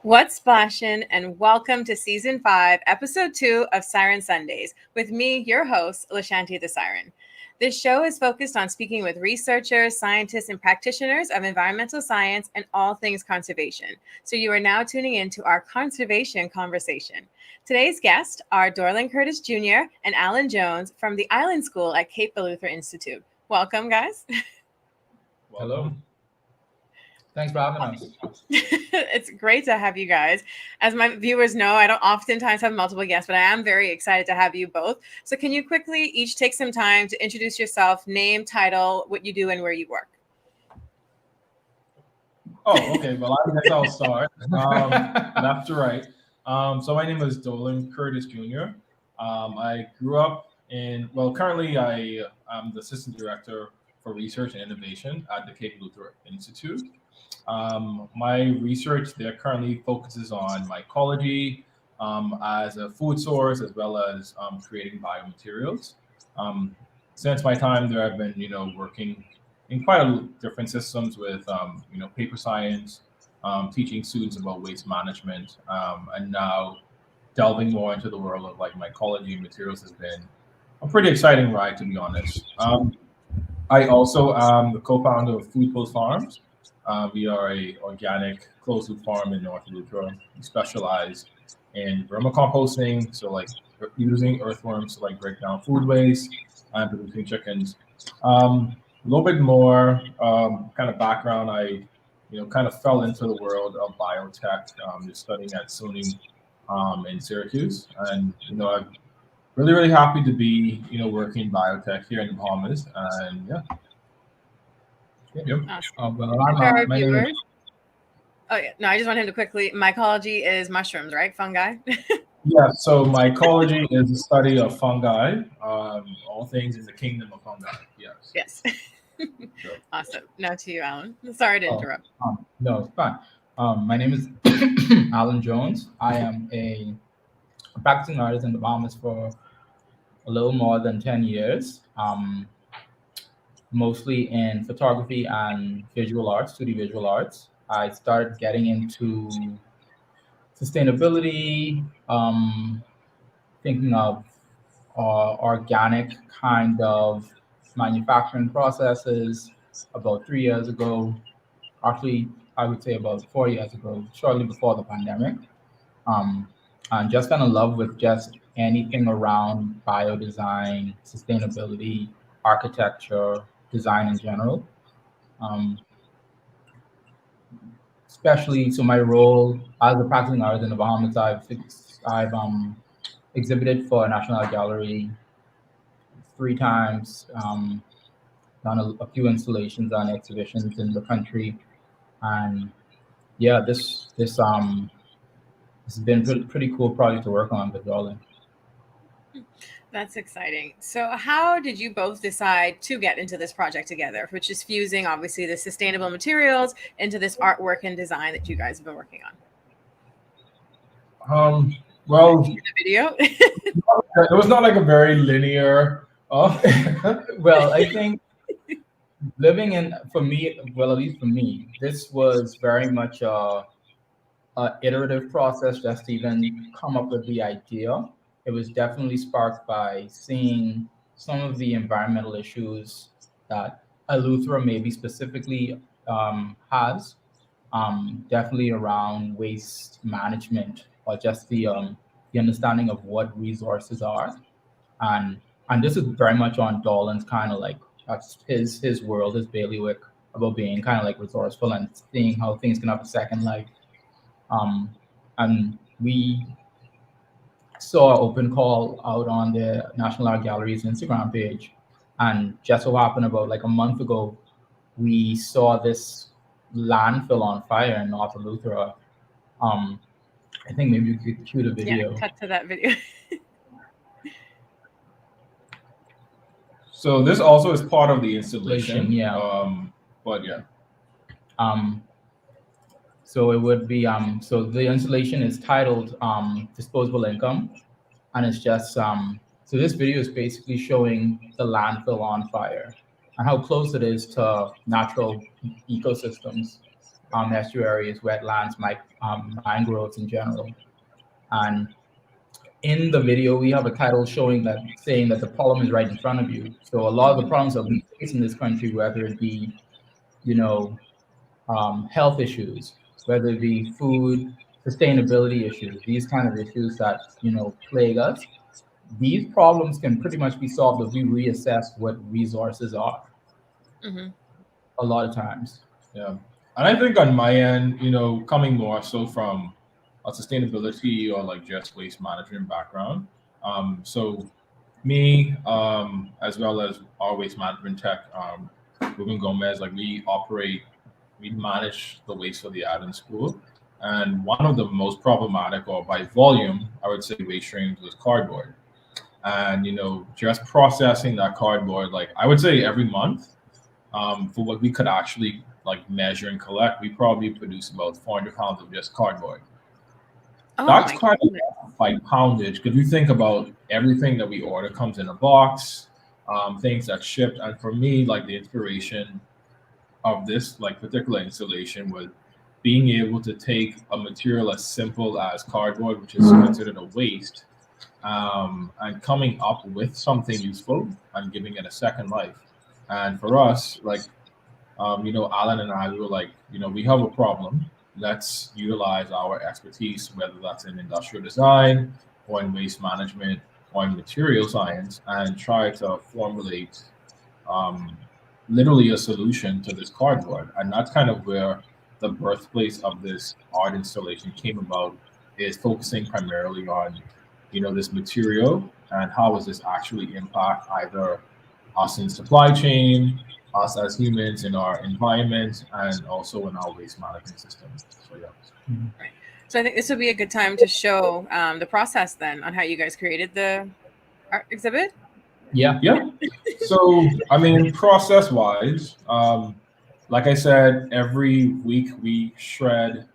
What's Splashin', and welcome to Season 5, Episode 2 of Siren Sundays, with me, your host, Lashanti the Siren. This show is focused on speaking with researchers, scientists, and practitioners of environmental science and all things conservation. So you are now tuning in to our conservation conversation. Today's guests are Dorlan Curtis Jr. and Allan Jones from the Island School at Cape Eleuthera Institute. Welcome, guys. Hello. Thanks for having us. It's great to have you guys. As my viewers know, I don't oftentimes have multiple guests, but I am very excited to have you both. So can you quickly each take some time to introduce yourself, name, title, what you do, and where you work? Oh, okay. Well, I guess I'll start left to right. So my name is Dorlan Curtis Jr. I grew up currently I am the assistant director for research and innovation at the Cape Eleuthera Institute. My research there currently focuses on mycology as a food source, as well as creating biomaterials. Since my time there, I've been, working in quite a different systems with, paper science, teaching students about waste management, and now delving more into the world of mycology and materials has been a pretty exciting ride, to be honest. I also am the co-founder of Food Post Farms. We are a organic closed-loop farm in North Eleuthera. We specialize in vermicomposting, so using earthworms to break down food waste and producing chickens. A little bit more kind of background. I, kind of fell into the world of biotech, just studying at SUNY in Syracuse, and I'm really happy to be working in biotech here in the Bahamas, and yeah. Awesome. I just want him to quickly. Mycology is mushrooms, right? Fungi. Yeah. So mycology is the study of fungi, all things in the kingdom of fungi. Yes. Yes. Sure. Awesome. Now to you, Allan. Sorry to interrupt. No, it's fine. My name is Allan Jones. I am a practicing artist in the Bahamas for a little more than 10 years. Mostly in photography and visual arts, 2D visual arts. I started getting into sustainability, thinking of organic kind of manufacturing processes about 3 years ago. Actually, I would say about 4 years ago, shortly before the pandemic. And just kind of love with just anything around biodesign, sustainability, architecture, design in general. Especially, so my role as a practicing artist in the Bahamas, I've exhibited for National Art Gallery 3 times, done a few installations and exhibitions in the country, and yeah, this has been pretty cool project to work on with Dorlan. That's exciting. So how did you both decide to get into this project together, which is fusing obviously the sustainable materials into this artwork and design that you guys have been working on? Well, the video. It was not a very linear. Well, I think living in, for me, well, at least for me, this was very much a iterative process just to even come up with the idea. It was definitely sparked by seeing some of the environmental issues that Eleuthera maybe specifically has, definitely around waste management, or just the understanding of what resources are. And this is very much on Dorlan's kind of that's his world, his bailiwick, about being kind of resourceful and seeing how things can have a second life. And we saw an open call out on the National Art Gallery's Instagram page, and just so happened about a month ago, we saw this landfill on fire in North Eleuthera. I think maybe we could cue the video. Yeah, cut to that video. So this also is part of the installation. Yeah. But yeah. So it would be so the installation is titled Disposable Income, and it's just so this video is basically showing the landfill on fire and how close it is to natural ecosystems. estuaries, wetlands, mangroves in general. And in the video, we have a title saying that the problem is right in front of you. So a lot of the problems that we face in this country, whether it be, you know, health issues, whether it be food, sustainability issues, these kind of issues that, plague us, these problems can pretty much be solved if we reassess what resources are Mm-hmm. a lot of times. Yeah. And I think on my end, coming more so from a sustainability or like just waste management background. So me, as well as our waste management tech, Ruben Gomez, like we manage the waste for the Adams School. And one of the most problematic, or by volume, I would say waste streams was cardboard. And, just processing that cardboard, like I would say every month, for what we could actually like measure and collect, we probably produce about 400 pounds of just cardboard. Oh That's my quite goodness. a lot by poundage. Because you think about everything that we order comes in a box, things that shipped. And for me, like the inspiration of this like particular installation was being able to take a material as simple as cardboard, which is considered a waste, and coming up with something useful and giving it a second life. And for us, like Alan and I, we were like, we have a problem. Let's utilize our expertise, whether that's in industrial design or in waste management or in material science, and try to formulate um, literally a solution to this cardboard. And that's kind of where the birthplace of this art installation came about, is focusing primarily on, this material and how does this actually impact either us in supply chain, us as humans in our environment, and also in our waste management system. So yeah. Right. So I think this would be a good time to show the process then on how you guys created the art exhibit. Yeah. Yeah. So I mean, process wise, like I said, every week we shred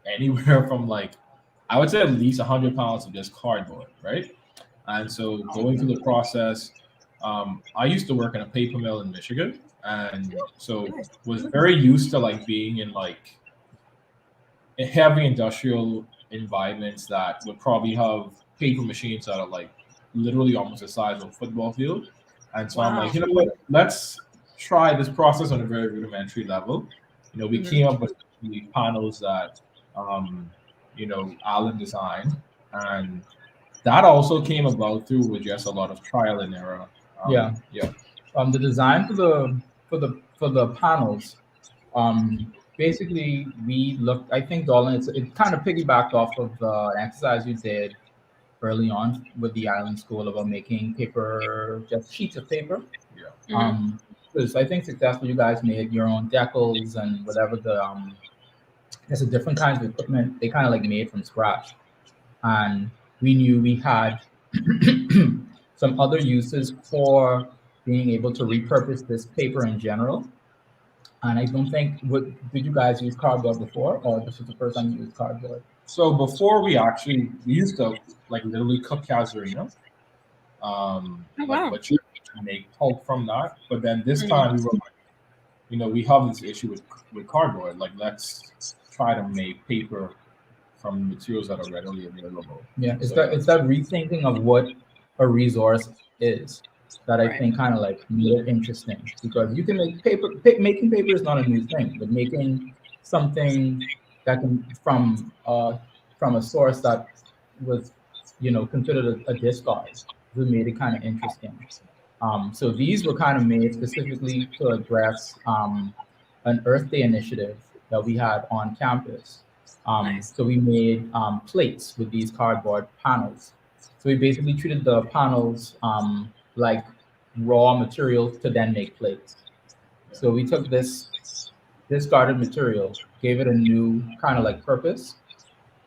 anywhere from like, I would say at least 100 pounds of just cardboard, right? And so going through the process, I used to work in a paper mill in Michigan, and so was very used to like being in like heavy industrial environments that would probably have paper machines that are like literally almost the size of a football field. And so I'm Wow. like, you know what, let's try this process on a very rudimentary level. We Mhm. came up with the panels that Alan designed, and that also came about through with just a lot of trial and error. Yeah. Yeah. The design for the panels, basically we looked. I think Dolan, it kind of piggybacked off of the exercise you did early on with the Island School about making paper, just sheets of paper. Yeah. Mhm. Because I think successful, you guys made your own decals and whatever there's a different kinds of equipment they kind of like made from scratch, and we knew we had some other uses for being able to repurpose this paper in general. And I don't think, did you guys use cardboard before, or this was the first time you used cardboard? So before we used to like literally cook casuarina, Oh like wow. butcher to make pulp from that. But then this Mhm. time we were like, we have this issue with cardboard. Like let's try to make paper from materials that are readily available. Yeah, it's So that yeah. it's that rethinking of what a resource is that I Right. think kind of like made it interesting, because you can make paper. Making paper is not a new thing, but making something that can from a source that was considered a discard, we made it kind of interesting. So these were kind of made specifically to address an Earth Day initiative that we had on campus. Nice. So we made plates with these cardboard panels. So we basically treated the panels like raw materials to then make plates. So we took this discarded material, gave it a new kind of like purpose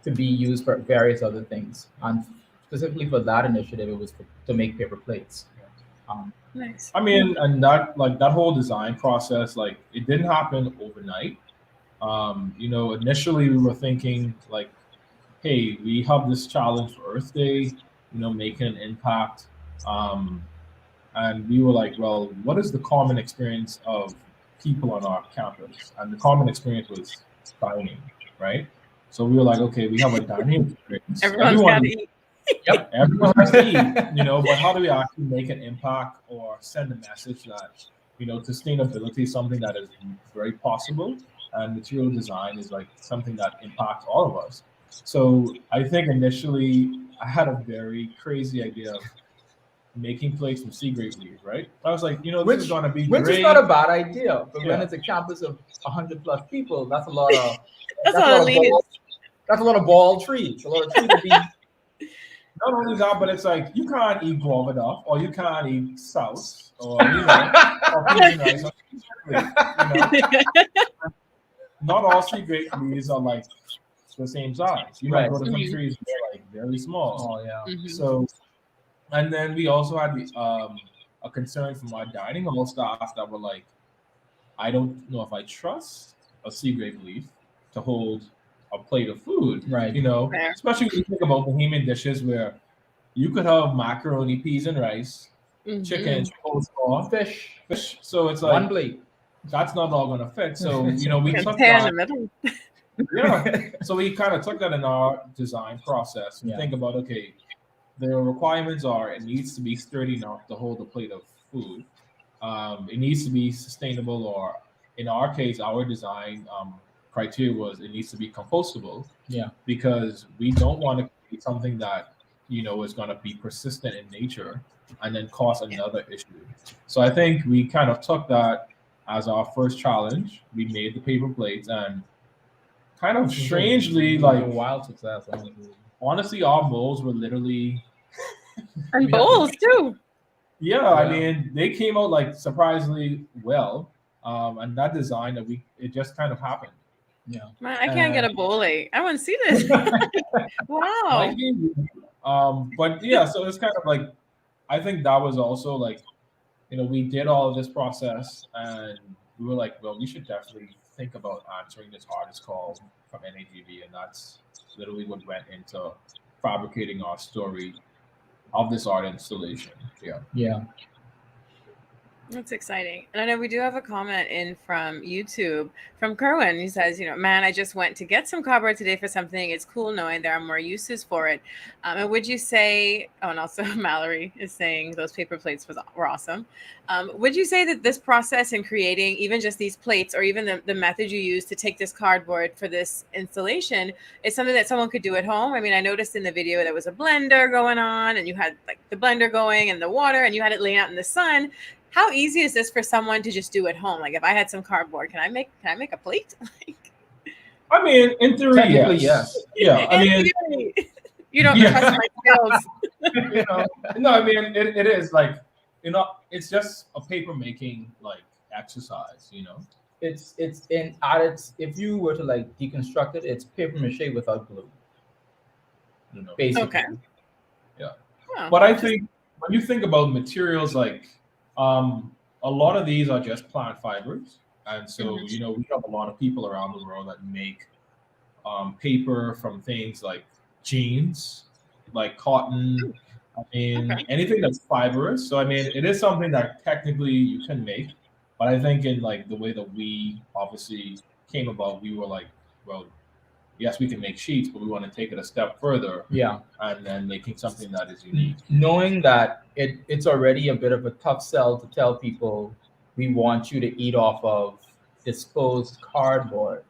to be used for various other things. And specifically for that initiative, it was to make paper plates. Um, Nice. I mean, and that like that whole design process, like it didn't happen overnight. Initially we were thinking like, hey, we have this challenge for Earth Day, making an impact. And we were like, well, what is the common experience of people on our campus, and the common experience was dining, right? So we were like, okay, we have a dining experience. Everyone's got to eat. Yep, everyone has to eat, but how do we actually make an impact or send a message that, sustainability is something that is very possible, and material design is like something that impacts all of us. So I think initially I had a very crazy idea of making plates from sea grape leaves, right? I was like, this is gonna be which great. is not a bad idea, but when Yeah. it's a campus of 100+ people, that's a lot of That's a lot of leaves. That's a lot of ball trees. A lot of trees to be. Not only that, but it's like you can't eat guava enough, or you can't eat sauce, or or Cajun rice, Not all sea grape leaves are like the same size. You might go to some trees that are like very small. Oh yeah. Mhm. So, and then we also had a concern from our dining hall staff that were like, I don't know if I trust a sea grape leaf to hold a plate of food, Right. Fair. Especially when you think about Bohemian dishes where you could have macaroni, peas and rice, Mhm. chicken, coleslaw, Fish. So it's like One plate. that's not all gonna fit. So we And took tear in the that. middle. Yeah. So we kind of took that in our design process. We think about, okay, the requirements are it needs to be sturdy enough to hold a plate of food. It needs to be sustainable, or in our case, our design criteria was it needs to be compostable. Yeah. Because we don't want to create something that is going to be persistent in nature and then cause another issue. So I think we kind of took that as our first challenge. We made the paper plates, and kind of strangely, like a wild success. honestly, our molds were literally And bowls too. yeah. I mean, they came out like surprisingly well, and that design it just kind of happened. Yeah. Man, I can't get a bowl. I want to see this. Wow. Might be, but yeah, so it's kind of like I think that was also like we did all of this process, and we were like, well, we should definitely think about answering this artist call from NAGV, and that's literally what went into fabricating our story of this art installation. Yeah. That's exciting. And I know we do have a comment in from YouTube from Kerwin. He says, man, I just went to get some cardboard today for something. It's cool knowing there are more uses for it. And would you say, and also Mallory is saying those paper plates were awesome. Would you say that this process in creating even just these plates, or even the method you use to take this cardboard for this installation, is something that someone could do at home? I mean, I noticed in the video there was a blender going on, and you had like the blender going and the water, and you had it laying out in the sun. How easy is this for someone to just do at home? Like, if I had some cardboard, can I make a plate? I mean, in theory, Technically, yes. Yeah, I mean, you don't trust my skills. No, I mean, it is like, it's just a paper making like exercise. It's if you were to like deconstruct it, it's paper mache without glue. Basically. Okay. Yeah. Oh, But I think when you think about materials like a lot of these are just plant fibers, and so we have a lot of people around the world that make paper from things like jeans, like cotton. I mean, anything that's fibrous. So I mean, it is something that technically you can make, but I think in like the way that we obviously came about, we were like, well, yes, we can make sheets, but we want to take it a step further. Yeah. And then making something that is unique. Knowing that it's already a bit of a tough sell to tell people we want you to eat off of disposed cardboard.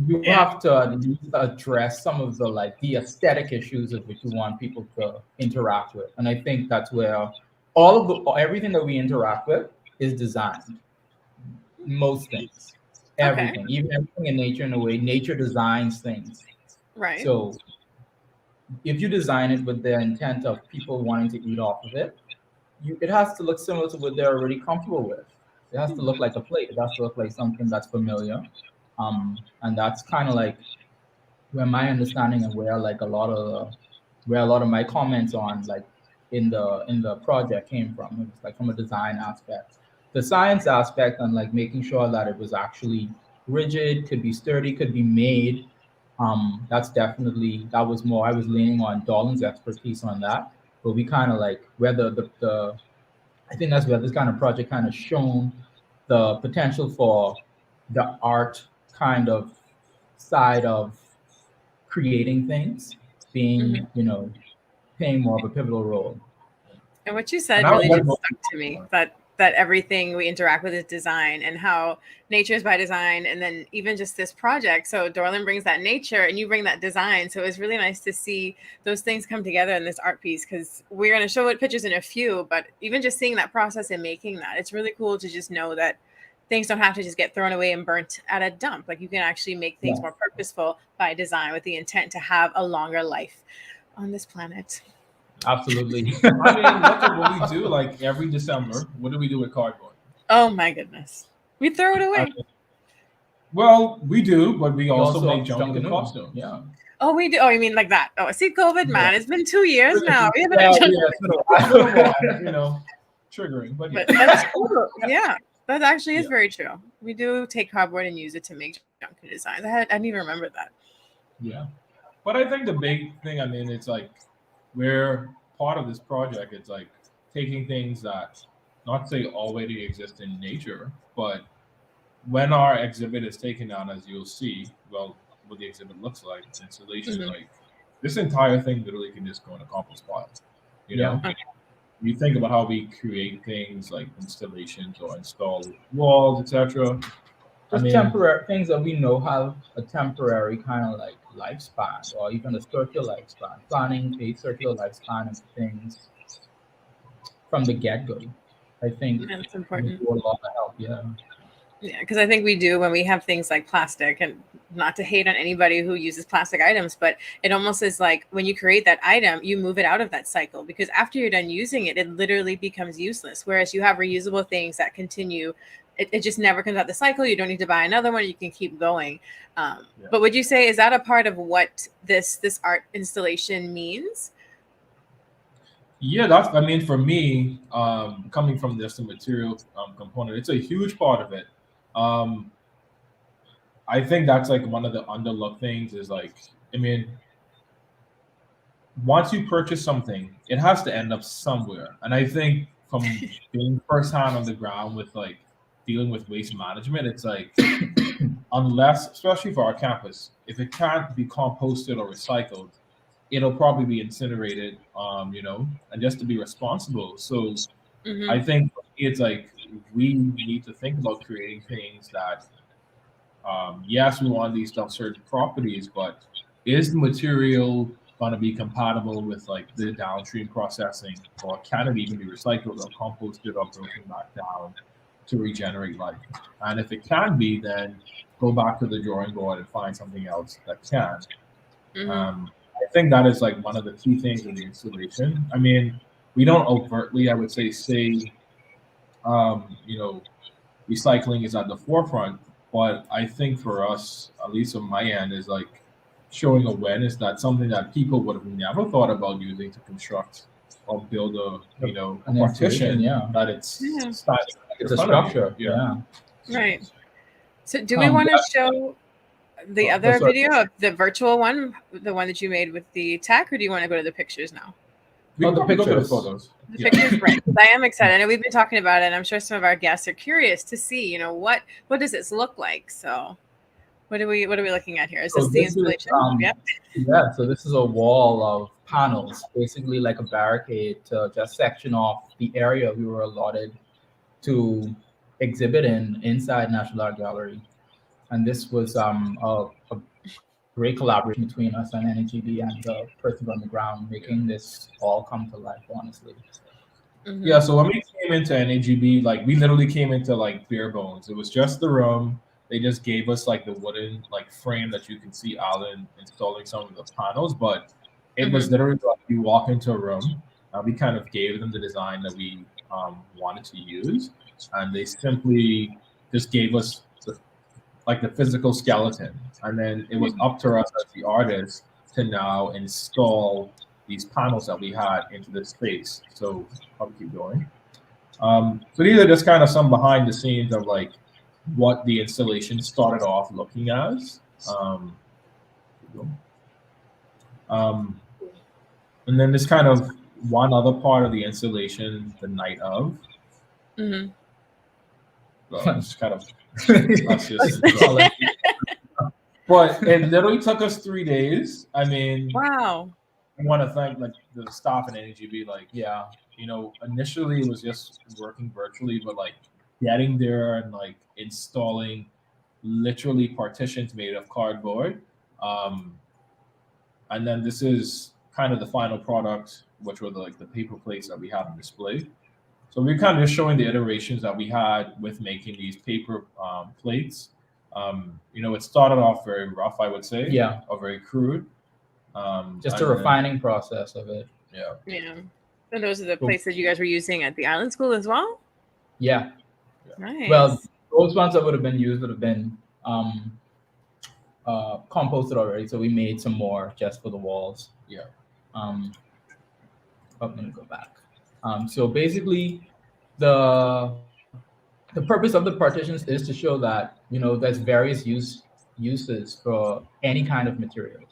You have to at least address some of the aesthetic issues of which you want people to interact with. And I think that's where everything that we interact with is designed. Most things. Everything, even everything in nature, in a way, nature designs things. Right. So if you design it with the intent of people wanting to eat off of it, it has to look similar to what they're already comfortable with. It has to look like a plate. It has to look like something that's familiar. And that's kind of like where my understanding and where a lot of my comments on like in the project came from. It was like from a design aspect. The science aspect and like making sure that it was actually rigid, could be sturdy, could be made. That was more. I was leaning on Dorlan's expertise on that, but we kind of like where the I think that's where this kind of project kind of shone the potential for the art kind of side of creating things being, playing more of a pivotal role. And what you And said I would really just definitely- stuck to me, that everything we interact with is design, and how nature is by design, and then even just this project. So Dorlan brings that nature and you bring that design. So it was really nice to see those things come together in this art piece, because we're going to show it pictures in a few, but even just seeing that process and making that, it's really cool to just know that things don't have to just get thrown away and burnt at a dump. Like, you can actually make things more purposeful by design with the intent to have a longer life on this planet. Absolutely. I mean, look at what we do. Like every December, what do we do with cardboard? Oh my goodness. We throw it away. I mean, well, we do, but we We also also make junk junk in in costumes. Yeah. Oh, we do. Oh, you mean like that? Oh, see, COVID, man. It's been 2 years now. We haven't Yeah, done it's been a while, triggering, but yeah. But that's cool. Yeah, that actually is Yeah. very true. We do take cardboard and use it to make junk designs. I didn't even remember that. Yeah. But I think the big thing, I mean, it's like we're part of this project. It's like taking things that not say already exist in nature, but when our exhibit is taken down, as you'll see, well, what the exhibit looks like, installation, Mhm. like this entire thing literally can just go in a compost pile. You know, Okay. you think about how we create things like installations or install walls, etc. Just temporary things that we know have a temporary kind of like lifespan, or even a circular lifespan. Planning a circular lifespan of things from the get-go, I think, That's would important. do a lot of help. Yeah. Yeah, because I think we do when we have things like plastic, and not to hate on anybody who uses plastic items, but it almost is like when you create that item, you move it out of that cycle, because after you're done using it, it literally becomes useless. Whereas you have reusable things that continue, it just never comes out the cycle. You don't need to buy another one. You can keep going. But would you say, is that a part of what this art installation means? Yeah, that's. I mean, for me, coming from just the material component, it's a huge part of it. Um, I think that's like one of the underlooked things is like, I mean, once you purchase something, it has to end up somewhere. And I think from being firsthand on the ground with like dealing with waste management, it's like unless, especially for our campus, if it can't be composted or recycled, it'll probably be incinerated, and just to be responsible. So Mhm. I think it's like we need to think about creating things that, yes, we want these stuff certain properties, but is the material going to be compatible with like the downstream processing, or can it even be recycled or composted or broken back down to regenerate life? And if it can be, then go back to the drawing board and find something else that can. Mhm. I think that is like one of the key things in the installation. I mean, we don't overtly, I would say, you know, recycling is at the forefront, but I think for us, at least on my end, is like showing awareness that something that people would have never thought about using to construct or build a, An partition, installation, yeah. that it's Yeah. It's a structure. Yeah. Right. So do we want to show the Oh, other sorry. video of the virtual one, the one that you made with the tech, or do you want to go to the pictures now? We Oh, can the probably go to the pictures. photos. The pictures, right? 'Cause I am excited, and we've been talking about it, and I'm sure some of our guests are curious to see, what does this look like? So, what are we looking at here? Is So this the this is installation? Yep. yeah. So this is a wall of panels, basically like a barricade to just section off the area we were allotted to exhibit inside National Art Gallery. And this was a great collaboration between us and NGB and the person on the ground, making this all come to life. Honestly, Mhm. Yeah, so when we came into NAGB, like we literally came into like bare bones. It was just the room. They just gave us like the wooden like frame that you can see Alan installing some of the panels, but it was literally like you walk into a room. We kind of gave them the design that we wanted to use, and they simply just gave us the physical skeleton, and then it was up to us as the artists to now install these panels that we had into this space. So I'll keep going. So these are just kind of some behind the scenes of like what the installation started off looking as. Um, and then this kind of one other part of the installation the night of. Mhm. Well, it's kind of us just. But it literally took us 3 days. I mean, Wow. I want to thank like the staff and NGB. Like, Yeah. initially it was just working virtually, but like getting there and like installing literally partitions made of cardboard. Um, and then this is kind of the final product, which were like the paper plates that we had on display. So we're kind of just showing the iterations that we had with making these paper plates. It started off very rough, I would say, Yeah. or very crude. Just a and then- refining process of it. Yeah. Yeah. And those are the plates that you guys were using at the island school as well? Yeah. Nice. Well, those ones that would have been used would have been composted already. So we made some more just for the walls. Yeah. I'm gonna go back. So basically, the purpose of the partitions is to show that there's various uses for any kind of material,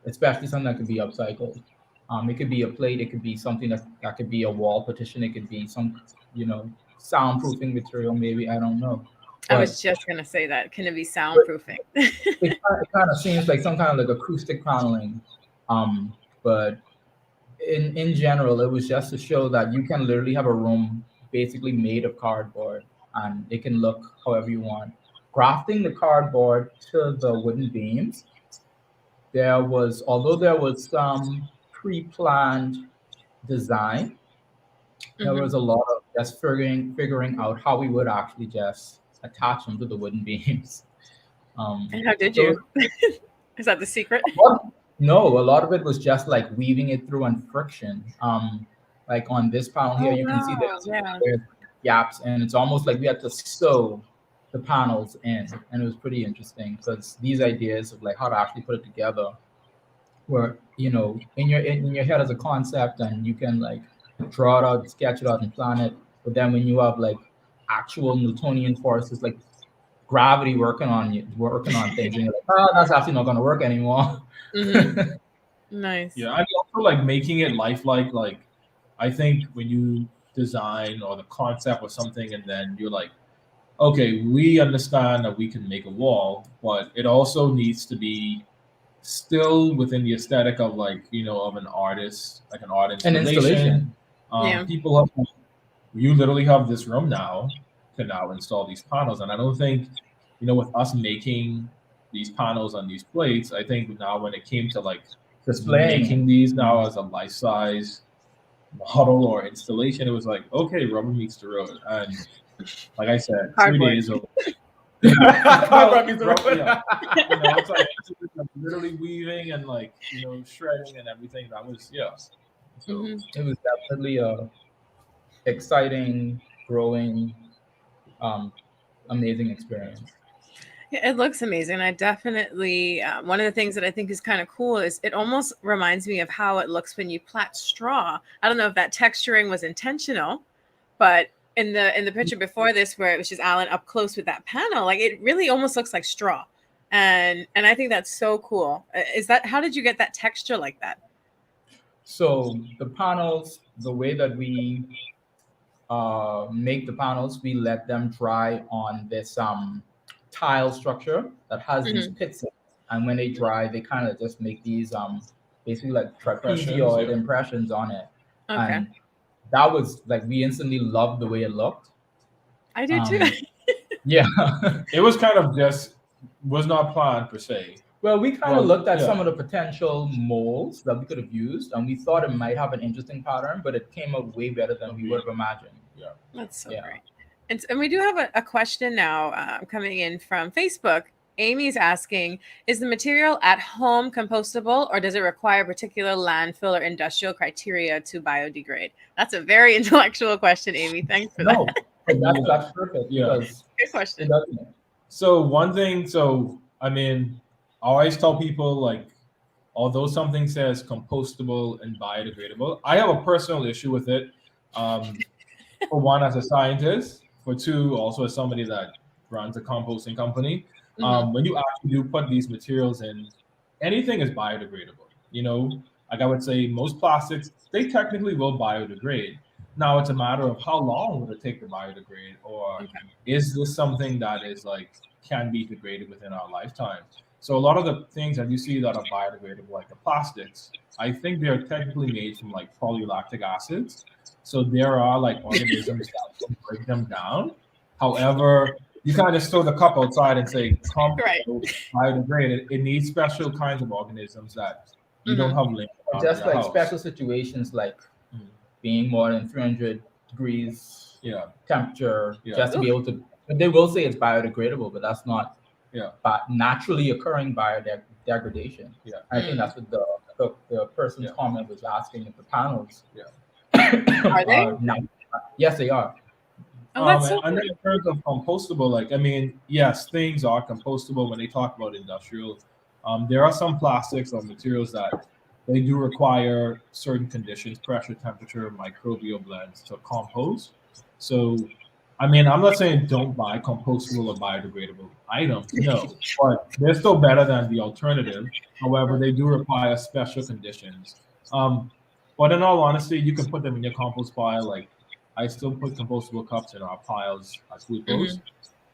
especially something that could be upcycled. It could be a plate. It could be something that could be a wall partition. It could be some soundproofing material. Maybe I don't know. I was just gonna say that. Can it be soundproofing? It kind of seems like some kind of like acoustic paneling, but in general, it was just to show that you can literally have a room basically made of cardboard, and it can look however you want. Grafting the cardboard to the wooden beams, although there was some pre-planned design, there was a lot of just figuring out how we would actually just attach them to the wooden beams. And how did you? Is that the secret? No, a lot of it was just like weaving it through on friction. Like on this panel here, you can see there's gaps, and it's almost like we had to sew the panels in, and it was pretty interesting because these ideas of like how to actually put it together were in your head as a concept, and you can like draw it out, sketch it out, and plan it. But then when you have like actual Newtonian forces like gravity working on things, and you're like, oh, that's actually not going to work anymore. Nice. Yeah, I mean, also like making it lifelike. Like, I think when you design or the concept or something, and then you're like, okay, we understand that we can make a wall, but it also needs to be still within the aesthetic of like of an artist, like an art installation. People have, you literally have this room now to now install these panels, and I don't think with us making these panels on these plates, I think now when it came to like making these now as a life size model or installation, it was like, okay, rubber meets the road. And like I said, 3 days of it's like literally weaving and like shredding and everything. That was so it was definitely a exciting, growing, amazing experience. Yeah, it looks amazing. I definitely, one of the things that I think is kind of cool is it almost reminds me of how it looks when you plait straw. I don't know if that texturing was intentional, but in the picture before this, where it was just Allan up close with that panel, like it really almost looks like straw. And I think that's so cool. How did you get that texture like that? So the panels, the way that we make the panels, we let them dry on this tile structure that has these pits in it. And when they dry, they kind of just make these basically like trapezoid impressions on it. Okay. And that was like, we instantly loved the way it looked. I did too. Yeah. It was kind of was not planned per se. Well, we kind of looked at some of the potential molds that we could have used, and we thought it might have an interesting pattern, but it came out way better than we would have imagined. Yeah. That's so great. And we do have a question now coming in from Facebook. Amy's asking, is the material at home compostable, or does it require particular landfill or industrial criteria to biodegrade? That's a very intellectual question, Amy. Thanks for that. That's perfect. Yeah. Good question. So one thing, I mean, I always tell people, like, although something says compostable and biodegradable, I have a personal issue with it. For one, as a scientist, for two, also as somebody that runs a composting company. When you actually do put these materials in, anything is biodegradable. Like I would say most plastics, they technically will biodegrade. Now it's a matter of how long will it take to biodegrade, or is this something that is like can be degraded within our lifetime? So a lot of the things that you see that are biodegradable, like the plastics, I think they're technically made from like polylactic acids. So there are like organisms that can break them down. However, you can't just throw the cup outside and say, come Right. biodegrade. It needs special kinds of organisms that you don't have laying around Just in your like house. special situations like being more than 300 degrees temperature, just to be able to. But they will say it's biodegradable, but that's not naturally occurring biodegradation. I think that's what the person's comment was asking if the panels. Are they? Yes, they are. Oh, that's so and then in terms of compostable, like I mean, yes, things are compostable when they talk about industrial. There are some plastics or materials that they do require certain conditions, pressure, temperature, microbial blends to compost. So, I mean, I'm not saying don't buy compostable or biodegradable items, no, but they're still better than the alternative. However, they do require special conditions. But in all honesty, you can put them in your compost pile. Like I still put compostable cups in our piles as glucose,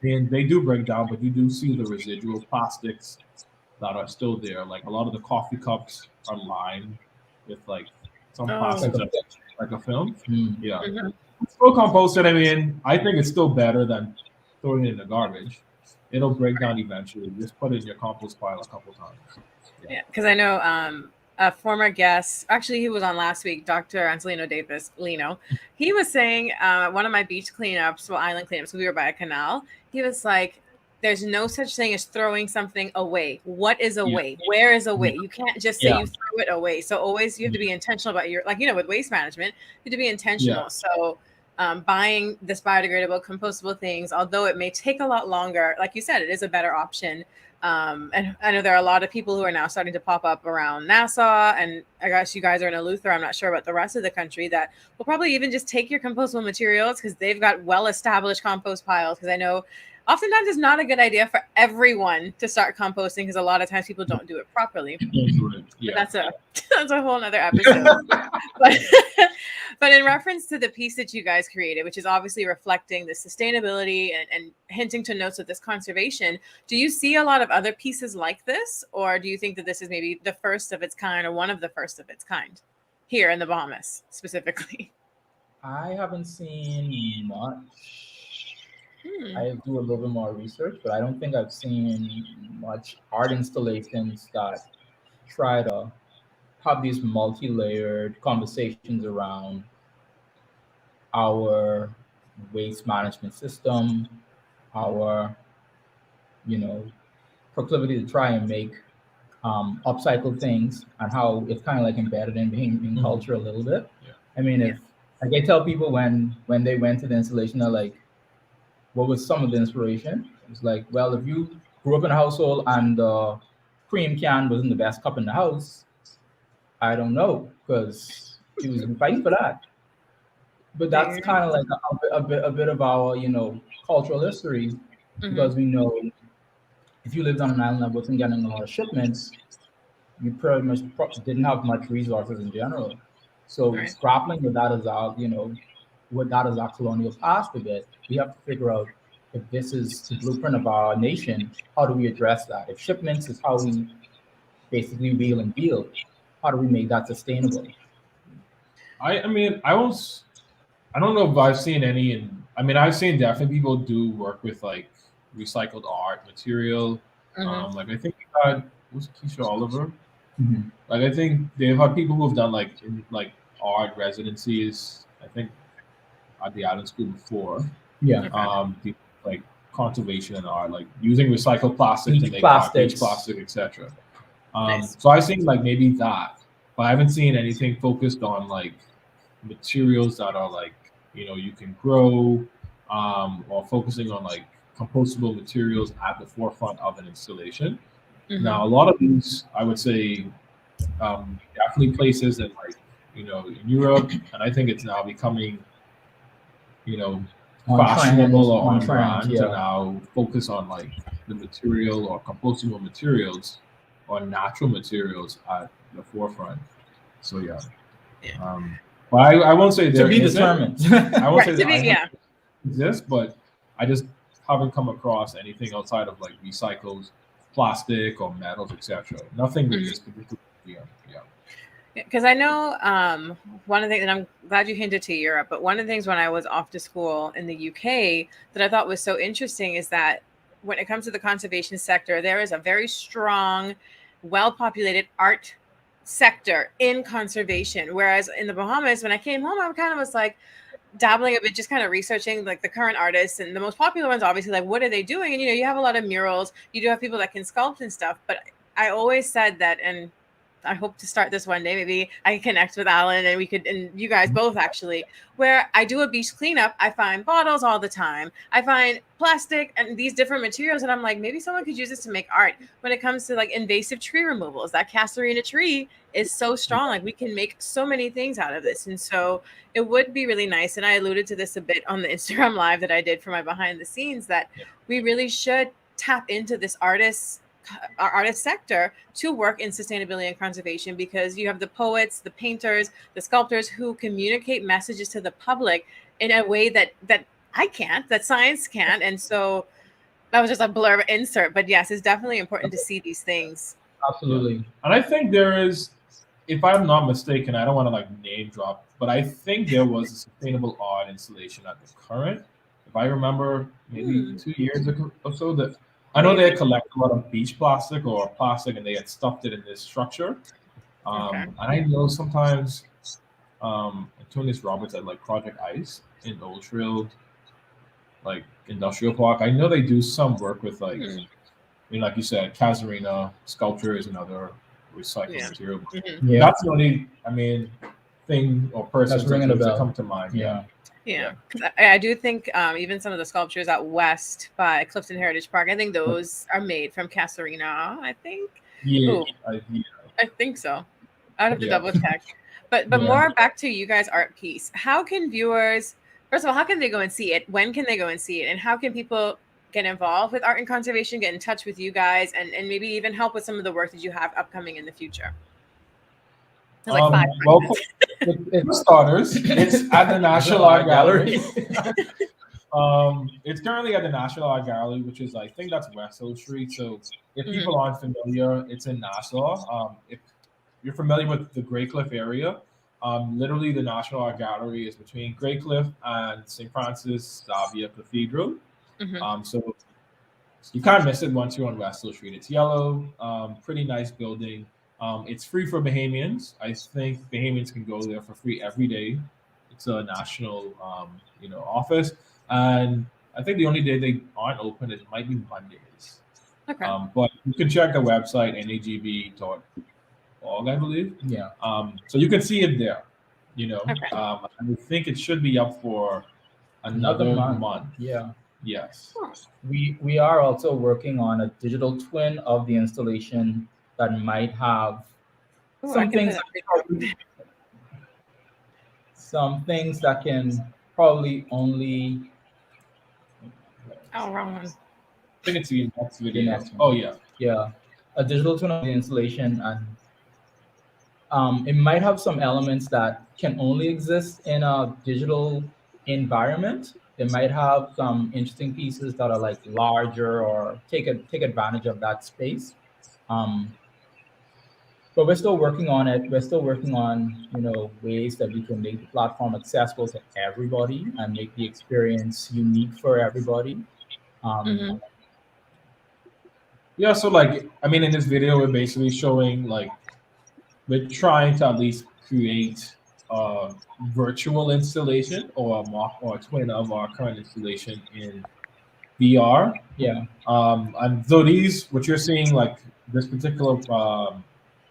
and they do break down, but you do see the residual plastics that are still there. Like a lot of the coffee cups are lined with like some plastic like a film. Yeah. Still composted. I mean, I think it's still better than throwing it in the garbage. It'll break down eventually. Just put it in your compost pile a couple times. Yeah, because I know a former guest, actually he was on last week, Dr. Angelino Davis, Lino. He was saying one of my beach cleanups, well, island cleanups, we were by a canal. He was like, there's no such thing as throwing something away. What is away? Where is away? You can't just say you threw it away. So always you have to be intentional about your, like, with waste management, you have to be intentional. So buying this biodegradable, compostable things, although it may take a lot longer, like you said, it is a better option. And I know there are a lot of people who are now starting to pop up around Nassau, and I guess you guys are in Eleuthera. I'm not sure about the rest of the country that will probably even just take your compostable materials because they've got well-established compost piles. Because I know oftentimes it's not a good idea for everyone to start composting because a lot of times people don't do it properly. But that's a whole nother episode. But in reference to the piece that you guys created, which is obviously reflecting the sustainability and hinting to notes of this conservation, do you see a lot of other pieces like this? Or do you think that this is maybe the first of its kind or one of the first of its kind here in the Bahamas specifically? I haven't seen much. I do a little bit more research, but I don't think I've seen much art installations that try to have these multi-layered conversations around our waste management system, our proclivity to try and make upcycle things, and how it's kind of like embedded in culture a little bit. I mean, if like I tell people when they went to the installation, they're like, what was some of the inspiration? It's like, well, if you grew up in a household and the cream can wasn't the best cup in the house, I don't know, because he was fighting for that. But that's kind of like a bit of our, cultural history, because we know if you lived on an island that wasn't getting a lot of shipments, you pretty much didn't have much resources in general. So grappling with that as our, with that as our colonial past a bit, we have to figure out if this is the blueprint of our nation, how do we address that? If shipments is how we basically wheel and deal, how do we make that sustainable? I mean, I don't know if I've seen any. I've seen definitely people do work with like recycled art material. Like I think we had, was Keisha Oliver. Like I think they've had people who've done like art residencies. I think at the Island School before. Like conservation and art, like using recycled plastic to make garbage plastic, etc. So I've seen like maybe that, but I haven't seen anything focused on like materials that are like you can grow, or focusing on like compostable materials at the forefront of an installation. Now a lot of these, I would say, definitely places in like in Europe, and I think it's now becoming fashionable or on brand to now focus on like the material or compostable materials or natural materials at the forefront. So Well, I won't say there To be isn't. determined. I won't Right, say to that be, yeah. exists, but I just haven't come across anything outside of like recycled plastic or metals, etc. Nothing with this particular yeah. Because I know one of the things, and I'm glad you hinted to Europe, but one of the things when I was off to school in the UK that I thought was so interesting is that when it comes to the conservation sector, there is a very strong, well-populated art sector in conservation. Whereas in the Bahamas, when I came home, I kind of was like dabbling a bit, just kind of researching like the current artists and the most popular ones, obviously, like what are they doing? And you have a lot of murals, you do have people that can sculpt and stuff, but I always said that, and I hope to start this one day. Maybe I can connect with Allan and we could, and you guys both actually, where I do a beach cleanup. I find bottles all the time. I find plastic and these different materials. And I'm like, maybe someone could use this to make art. When it comes to like invasive tree removals, that Casuarina tree is so strong. Like we can make so many things out of this. And so it would be really nice. And I alluded to this a bit on the Instagram live that I did for my behind the scenes, that we really should tap into this our artist sector to work in sustainability and conservation, because you have the poets, the painters, the sculptors who communicate messages to the public in a way that I can't, that science can't. And so that was just a blurb insert, but yes, it's definitely important to see these things. Absolutely. And I think there is, if I'm not mistaken, I don't want to like name drop, but I think there was a sustainable art installation at the current, if I remember, maybe 2 years ago or so, that I know they had collected a lot of beach plastic or plastic and they had stuffed it in this structure. And I know sometimes Antonis Roberts at like Project Ice in Old Trail, like industrial park. I know they do some work with like, I mean, like you said, Casuarina sculpture is another recycled material. Yeah. That's the only, I mean, thing or person That's ringing a bell. that come to mind. Yeah. I do think even some of the sculptures out west by Clifton Heritage Park, I think those are made from Casuarina. I think. Yeah. I think so. I'd have to double check. But more back to you guys' art piece. How can viewers, first of all, how can they go and see it? When can they go and see it? And how can people get involved with art and conservation, get in touch with you guys, and maybe even help with some of the work that you have upcoming in the future? There's like 5 well, for starters, it's at the National Art Gallery. It's currently at the National Art Gallery, which is, I think that's West Hill Street. So if people aren't familiar, it's in Nassau. If you're familiar with the Grey Cliff area, literally the National Art Gallery is between Grey Cliff and St. Francis Xavier Cathedral. So you can't miss it once you're on West Hill Street. It's yellow, pretty nice building. It's free for Bahamians. I think Bahamians can go there for free every day. It's a national, office, and I think the only day they aren't open it might be Mondays. But you can check the website nagb.org, I believe. Yeah. So you can see it there. I think it should be up for another month. Yeah. Yes. We are also working on a digital twin of the installation that might have some things that can probably only. Oh, wrong one. I think it's the next video. The next one. Oh yeah. Yeah, a digital twin of the installation, and it might have some elements that can only exist in a digital environment. It might have some interesting pieces that are like larger or take advantage of that space. But we're still working on it. We're still working on, ways that we can make the platform accessible to everybody and make the experience unique for everybody. Yeah, so in this video, we're basically showing we're trying to at least create a virtual installation or a mock or a twin of our current installation in VR. Yeah. And so what you're seeing, this particular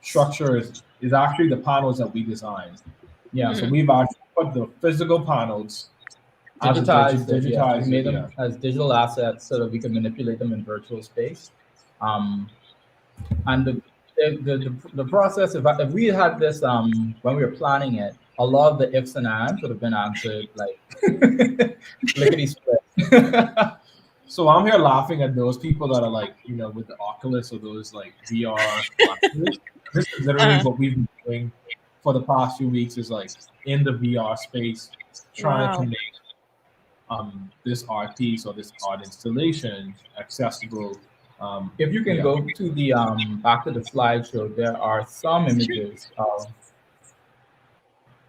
structure is actually the panels that we designed. Yeah. So we've actually put the physical panels digitized. We made them as digital assets so that we can manipulate them in virtual space. And the process, if we had this when we were planning it, a lot of the ifs and ands would have been answered lickety split. So I'm here laughing at those people that are with the Oculus or those VR glasses. This is literally what we've been doing for the past few weeks is like in the VR space, trying to Wow. make this art piece or this art installation accessible. If you can Yeah. go to the back to the slideshow, there are some Sure. images of.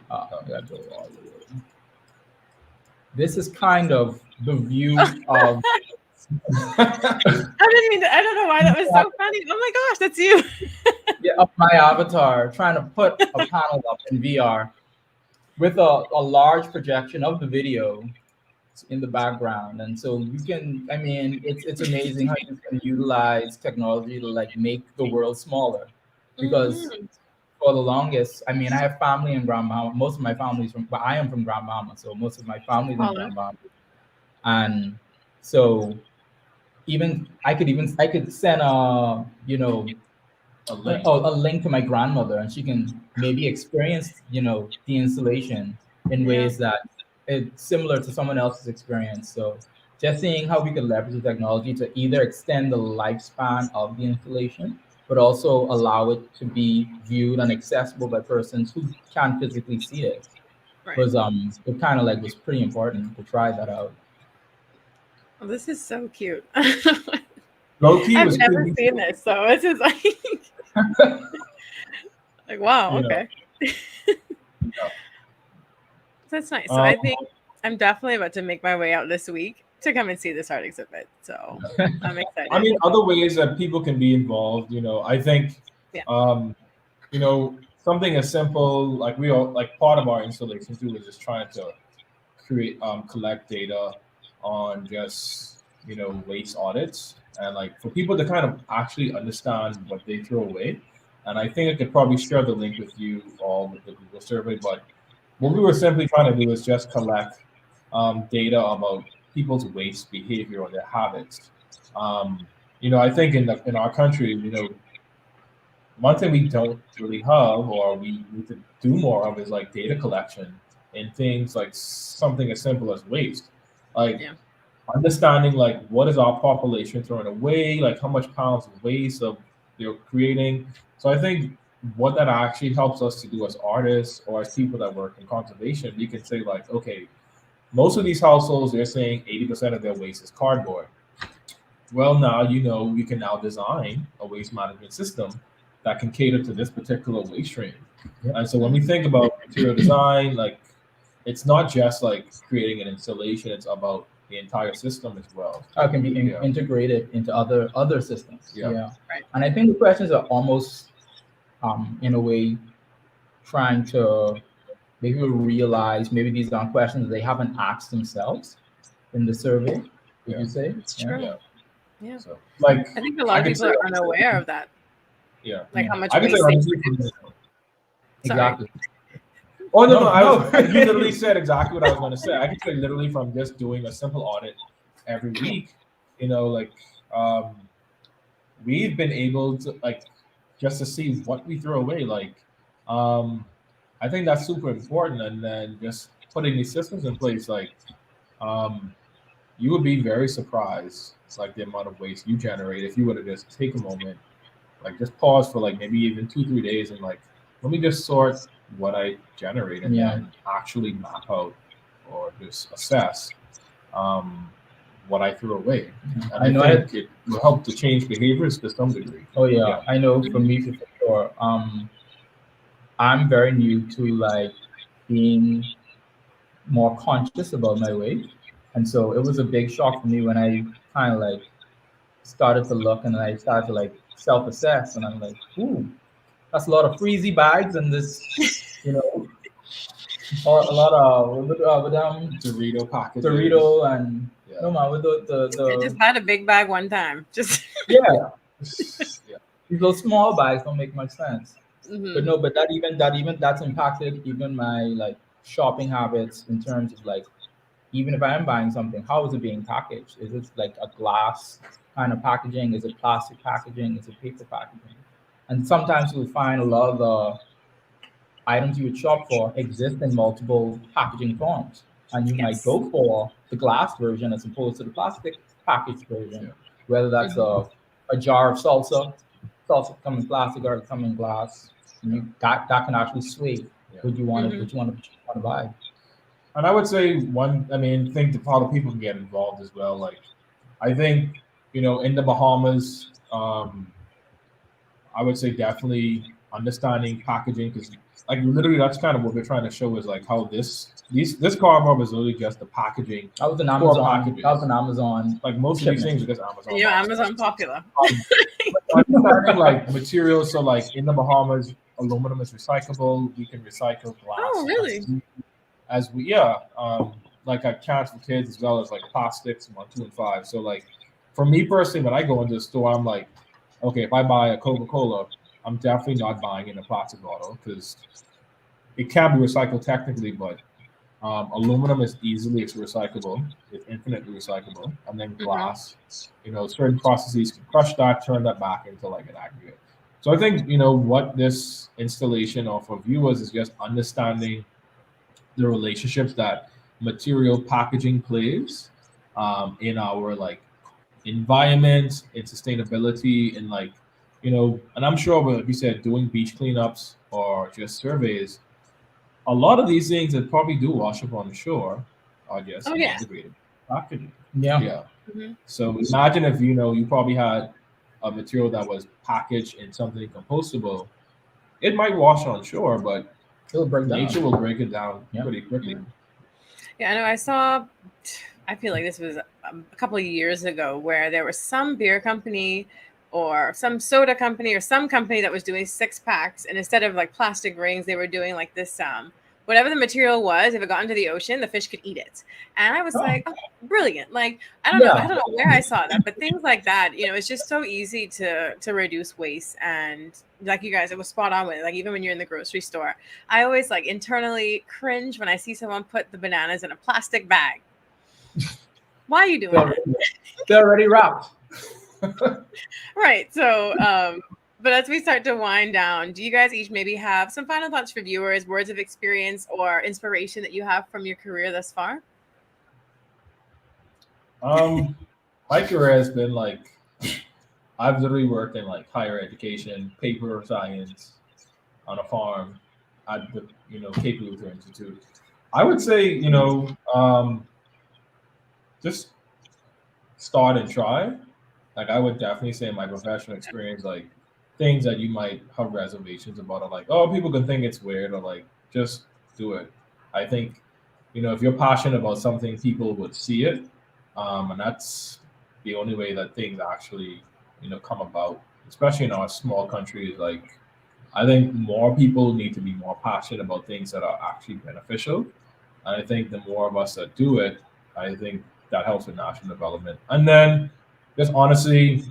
I gotta go all the way. This is kind of the view of. I didn't mean to, I don't know why that was so funny. Oh my gosh, that's you. Yeah, of my avatar, trying to put a panel up in VR with a large projection of the video in the background. And so you can, I mean, it's amazing how you can utilize technology to like make the world smaller. Because Mhm. for the longest, I mean, I have family in Grand Mama. Most of my family's from, but I am from Grand Mama, so most of my family's in Paula. Grand Mama. And so I could send a A link. a link to my grandmother, and she can maybe experience the installation in Yeah. ways that it's similar to someone else's experience. So just seeing how we could leverage the technology to either extend the lifespan of the installation, but also allow it to be viewed and accessible by persons who can't physically see it Right. was it kind of like was pretty important to try that out. Well, this is so cute. Low key I've was never cool. seen this, so this is like, like wow, You know, okay. yeah. That's nice. So I Um, think I'm definitely about to make my way out this week to come and see this art exhibit. So I'm excited. I mean, other ways that people can be involved. I think, Yeah. something as simple like we all like part of our installation too is just trying to collect data on just waste audits and like for people to kind of actually understand what they throw away. And I think I could probably share the link with you all with the Google survey. But what we were simply trying to do is just collect data about people's waste behavior or their habits. I think in our country, one thing we don't really have or we need to do more of is like data collection in things like something as simple as waste. Like Yeah. understanding like what is our population throwing away, like how much pounds of waste of they're creating. So I think what that actually helps us to do as artists or as people that work in conservation, we can say like, okay, most of these households they're saying 80% of their waste is cardboard. Well, now we can now design a waste management system that can cater to this particular waste stream. Yep. And so when we think about material design, like it's not just like creating an installation; it's about the entire system as well. How it can be Yeah. integrated into other systems. Yeah. Right. And I think the questions are almost in a way trying to make people realize maybe these aren't questions they haven't asked themselves in the survey. Would Yeah. you say? It's true. Yeah. Yeah. So like I think a lot of could people say are unaware of that, yeah. like how much I can say waste they honestly produce. from Sorry. Exactly. Oh no, No. you literally said exactly what I was going to say. I can say literally from just doing a simple audit every week. Like we've been able to like just to see what we throw away. Like I think that's super important. And then just putting these systems in place, like you would be very surprised, like the amount of waste you generate if you were to just take a moment, like just pause for like maybe even 2 3 days and like let me just sort what I generate and Yeah. then actually map out or just assess what I threw away. And I know think it will help to change behaviors to some degree. Oh yeah, Yeah. I know for me for sure. I'm very new to like being more conscious about my weight, and so it was a big shock for me when I kind of like started to look and I started to like self-assess, and I'm like, ooh, that's a lot of freezy bags and this, or a lot of with Dorito packages. Dorito and Yeah. no man with I just the had a big bag one time. Just yeah, Yeah. these little small bags don't make much sense. Mhm. But no, but that's impacted even my like shopping habits in terms of like even if I am buying something, how is it being packaged? Is it like a glass kind of packaging? Is it plastic packaging? Is it paper packaging? And sometimes you'll find a lot of the items you would shop for exist in multiple packaging forms. And you might Yes. go for the glass version as opposed to the plastic packaged version, Yeah. whether that's a jar of salsa come in plastic or it come in glass. that can actually sway what you want to Mhm. what you want to buy. And I would say think the how the people can get involved as well. Like, I think, in the Bahamas, I would say definitely understanding packaging, because like literally that's kind of what we're trying to show is like how this cardboard is literally just the packaging That was an for Amazon. packages. That was an Amazon Like most of these shipment. things are just Amazon. Amazon popular. Understanding like materials, so like in the Bahamas, aluminum is recyclable. We can recycle Oh, glass really? as we yeah. Like I count for kids as well as like plastics 1, 2, and 5. So like for me personally, when I go into the store, I'm like, okay, if I buy a Coca-Cola, I'm definitely not buying in a plastic bottle because it can be recycled technically, but aluminum is easily it's recyclable. It's infinitely recyclable. And then Mhm. glass, certain processes can crush that, turn that back into like an aggregate. So I think, what this installation of for viewers is just understanding the relationships that material packaging plays in our like environment, in sustainability, in like, and I'm sure, like you said, doing beach cleanups or just surveys, a lot of these things that probably do wash up on the shore are just Oh, yeah. biodegradable packaging. Yeah. Yeah. Mhm. So imagine if you probably had a material that was packaged in something compostable. It might wash on shore, but It'll break down. nature will break it down Yeah. pretty quickly. Mhm. Yeah, I know. I feel like this was a couple of years ago where there was some beer company or some soda company or some company that was doing 6 packs, and instead of like plastic rings, they were doing like this whatever the material was, if it got into the ocean, the fish could eat it. And I was Oh. like, oh, brilliant. Like, I Yeah. don't know where I saw that, but things like that, it's just so easy to reduce waste. And like you guys, it was spot on with it. Like even when you're in the grocery store, I always like internally cringe when I see someone put the bananas in a plastic bag. Why are you doing that? They're already wrapped. Right. So, but as we start to wind down, do you guys each maybe have some final thoughts for viewers, words of experience or inspiration that you have from your career thus far? My career has been like I've literally worked in like higher education, paper science, on a farm at the Cape Luther Institute. I would say just start and try. Like I would definitely say in my professional experience, like things that you might have reservations about are like, oh, people can think it's weird, or like just do it. I think if you're passionate about something, people would see it, and that's the only way that things actually come about. Especially in our small countries, like I think more people need to be more passionate about things that are actually beneficial. And I think the more of us that do it, I think that helps with national development. And then just honestly,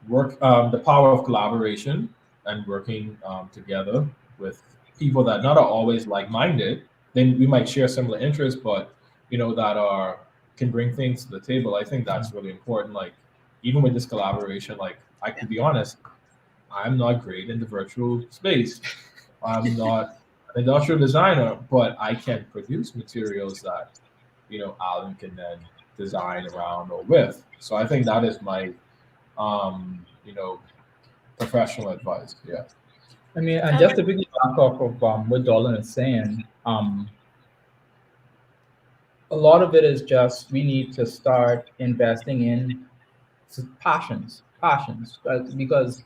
work the power of collaboration and working together with people that not are always like-minded. Then we might share similar interests, but that are can bring things to the table. I think that's really important. Like even with this collaboration, like I could be honest, I'm not great in the virtual space. I'm not an industrial designer, but I can produce materials that Alan can then design around or with. So I think that is my professional advice. Yeah. I mean, and just to piggyback off of what Dorlan is saying, a lot of it is just we need to start investing in passions, because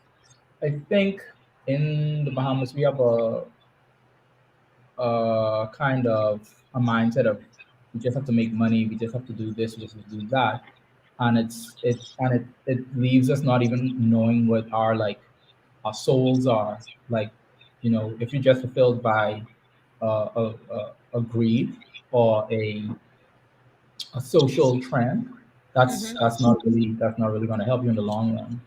I think in the Bahamas we have a kind of a mindset of we just have to make money, we just have to do this, we just have to do that, and it leaves us not even knowing what our souls are like. If you're just fulfilled by a greed or a social trend, Mhm. that's not really going to help you in the long run.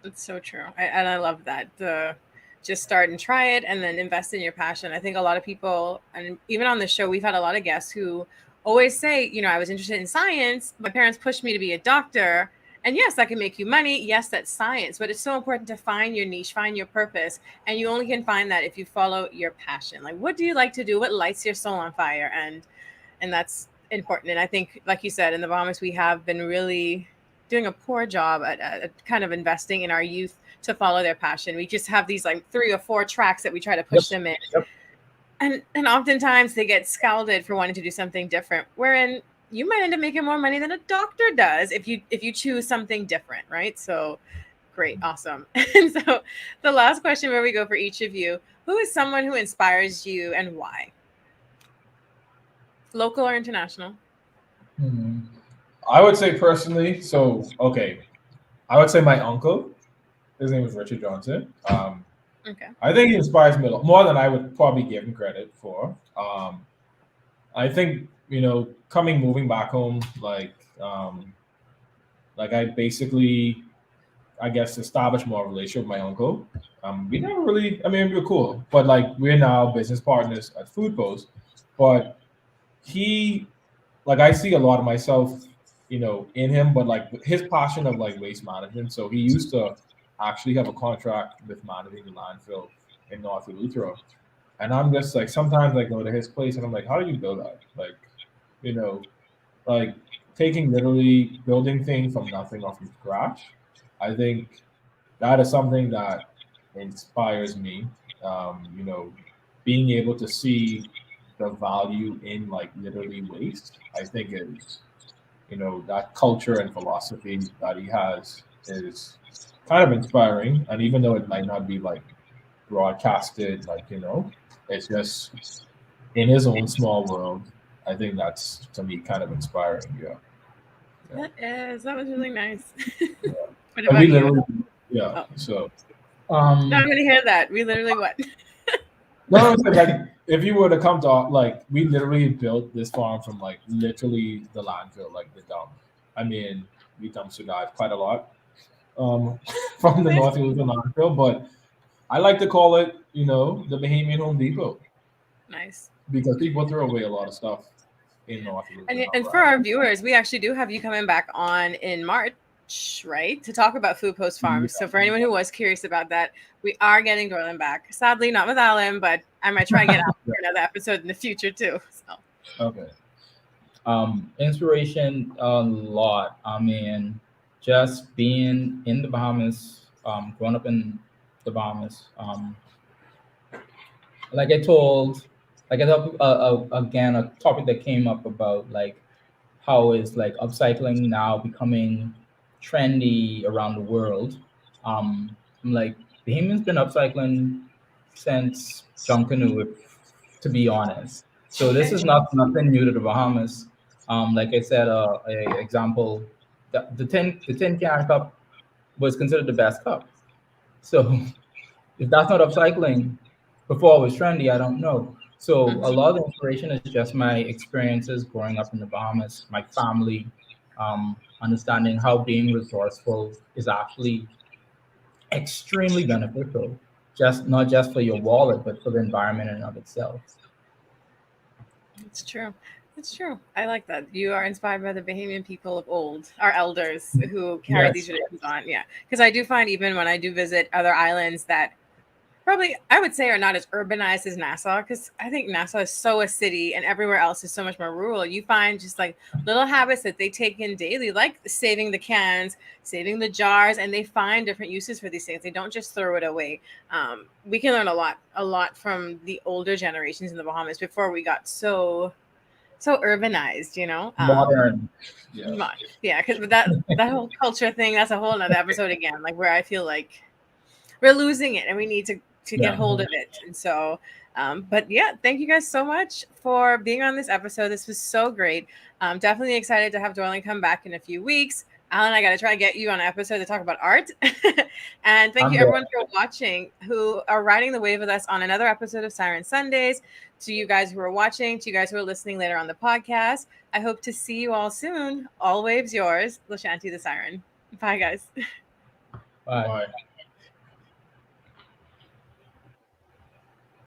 It's so true. And I love that. Just start and try it and then invest in your passion. I think a lot of people, and even on the show, we've had a lot of guests who always say, I was interested in science. My parents pushed me to be a doctor. And yes, that can make you money. Yes, that's science. But it's so important to find your niche, find your purpose. And you only can find that if you follow your passion. Like, what do you like to do? What lights your soul on fire? And that's important. And I think, like you said, in the Bahamas, we have been really doing a poor job at kind of investing in our youth to follow their passion. We just have these like 3 or 4 tracks that we try to push them in. Yep. And oftentimes they get scalded for wanting to do something different, wherein you might end up making more money than a doctor does if you choose something different, right? So great, awesome. And so the last question where we go for each of you, who is someone who inspires you and why? Local or international? I would say personally, I would say my uncle. His name is Richard Johnson. Okay. I think he inspires me a lot more than I would probably give him credit for. I think moving back home, I basically, I guess, established more relationship with my uncle. We never really, I mean, we were cool, but like we're now business partners at Food Post. But he, like, I see a lot of myself, in him, but like his passion of like waste management. So he used to actually have a contract with managing the landfill in North Eleuthero. And I'm just like, sometimes I go to his place and I'm like, how do you build that? Like, you know, like taking literally building things from nothing or from scratch. I think that is something that inspires me. Being able to see the value in like literally waste, I think is, that culture and philosophy that he has is kind of inspiring. And even though it might not be like broadcasted, it's just in his own small world. I think that's to me kind of inspiring. Yeah. That was really nice. Yeah. What And about we you? literally, yeah. Oh. So, No, I'm gonna hear that. We literally what? no, I'm saying, like if you were to come to like, we literally built this farm from like literally the landfill, like the dump. I mean, we dumpster dive quite a lot from the North Eleuthero landfill, but I like to call it, the Bahamian Home Depot Nice. because people throw away a lot of stuff in North Eleuthero. And for our viewers, we actually do have you coming back on in March, right, to talk about Food Post Farms. So for anyone who was curious about that, we are getting Dorlan back. Sadly, not with Allan, but I might try and get Allan for another episode in the future too. So. Okay. Inspiration a lot. I mean, just being in the Bahamas, growing up in the Bahamas. Like I told, like I thought, again, a topic that came up about like how is like upcycling now becoming trendy around the world. I'm like, Bahamians been upcycling since Junkanoo, to be honest. So this is not nothing new to the Bahamas. Like I said, a example, the tin can cup was considered the best cup. So if that's not upcycling, before it was trendy, I don't know. So a lot of the inspiration is just my experiences growing up in the Bahamas, my family, understanding how being resourceful is actually extremely beneficial, just not just for your wallet, but for the environment in and of itself. It's true. It's true. I like that. You are inspired by the Bahamian people of old, our elders who carried these traditions on. Yeah. Because I do find even when I do visit other islands that probably I would say are not as urbanized as Nassau, because I think Nassau is so a city and everywhere else is so much more rural. You find just like little habits that they take in daily, like saving the cans, saving the jars, and they find different uses for these things. They don't just throw it away. We can learn a lot from the older generations in the Bahamas before we got so urbanized, Modern. Yeah, because that whole culture thing, that's a whole another episode again, like where I feel like we're losing it and we need to get hold of it. And so but yeah, thank you guys so much for being on this episode. This was so great. Definitely excited to have Dorlan come back in a few weeks. Allan, I got to try to get you on an episode to talk about art. And thank you everyone for watching, who are riding the wave with us on another episode of Siren Sundays. To you guys who are watching, to you guys who are listening later on the podcast, I hope to see you all soon. All waves yours, Lashanti the Siren. Bye guys. Bye.